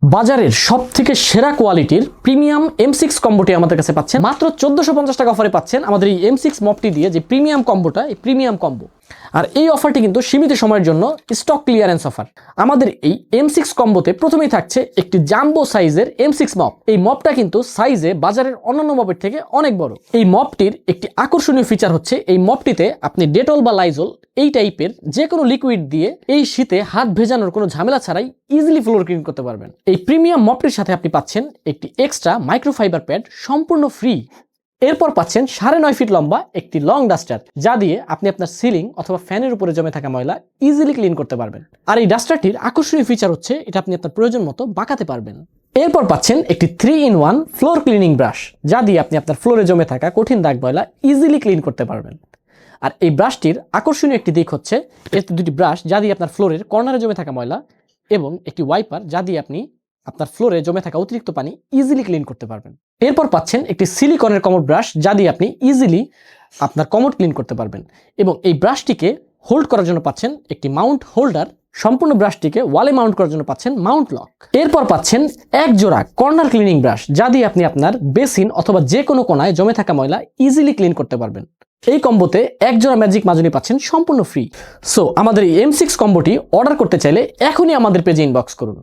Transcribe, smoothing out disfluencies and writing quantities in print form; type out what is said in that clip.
বাজারের সবথেকে সেরা কোয়ালিটির প্রিমিয়াম M6 কম্বোটি আমাদের কাছে পাচ্ছেন মাত্র 1450 টাকা অফারে পাচ্ছেন আমাদের এই M6 মপটি দিয়ে যে প্রিমিয়াম কম্বোটা, এই প্রিমিয়াম কম্বো। আর এই অফারটি কিন্তু সীমিত সময়ের জন্য স্টক ক্লিয়ারেন্স অফার। আমাদের এই M6 কম্বোতে প্রথমেই থাকছে একটি জাম্বো সাইজের M6 মপ। এই মপটা কিন্তু সাইজে বাজারের অন্যান্য মপের থেকে অনেক বড়। এই মপটির একটি আকর্ষণীয় ফিচার হচ্ছে এই মপটিতে আপনি ডেটল বা লাইজল এই টাইপের যে কোনো লিকুইড দিয়ে এই শীতে হাত ভেজানোর কোনো ঝামেলা ছাড়াই ইজিলি ফ্লোর ক্লিন করতে পারবেন। এই প্রিমিয়াম মপটির সাথে আপনি পাচ্ছেন একটি এক্সট্রা মাইক্রোফাইবার প্যাড সম্পূর্ণ ফ্রি। এরপর পাচ্ছেন 9.5 ফিট লম্বা একটি লং ডাস্টার, যা দিয়ে আপনি আপনার সিলিং অথবা ফ্যানের উপরে জমে থাকা ময়লা ইজিলি ক্লিন করতে পারবেন। আর এই ডাস্টারটির আকর্ষণীয় ফিচার হচ্ছে এটা আপনি আপনার প্রয়োজন মতো বাঁকাতে পারবেন। এরপর পাচ্ছেন একটি 3-in-1 ফ্লোর ক্লিনিং ব্রাশ, যা দিয়ে আপনি আপনার ফ্লোরে জমে থাকা কঠিন দাগ ময়লা ইজিলি ক্লিন করতে পারবেন। আর এই ব্রাশটির আকর্ষণীয় একটি দিক হচ্ছে এতে দুটি ব্রাশ, যা দিয়ে আপনার ফ্লোরের কর্নারে জমে থাকা ময়লা এবং একটি ওয়াইপার, যা দিয়ে আপনি আপনার ফ্লোরে জমে থাকা অতিরিক্ত পানি ইজিলি ক্লিন করতে পারবেন। এরপর পাচ্ছেন একটি সিলিকনের কমোড ব্রাশ, যা দিয়ে আপনি ইজিলি আপনার কমোড ক্লিন করতে পারবেন। এবং এই ব্রাশটিকে হোল্ড করার জন্য পাচ্ছেন একটি মাউন্ট হোল্ডার। সম্পূর্ণ ব্রাশটিকে ওয়ালে মাউন্ট করার জন্য পাচ্ছেন মাউন্ট লক। এরপর পাচ্ছেন এক জোড়া কর্নার ক্লিনিং ব্রাশ, যা দিয়ে আপনি আপনার বেসিন অথবা যে কোনো কোনায় জমে থাকা ময়লা ইজিলি ক্লিন করতে পারবেন। এই কম্বোতে এক জোড়া ম্যাজিক মাজনি পাচ্ছেন সম্পূর্ণ ফ্রি। সো আমাদের এই M6 কম্বোটি অর্ডার করতে চাইলে এখনই আমাদের পেজে ইনবক্স করুন।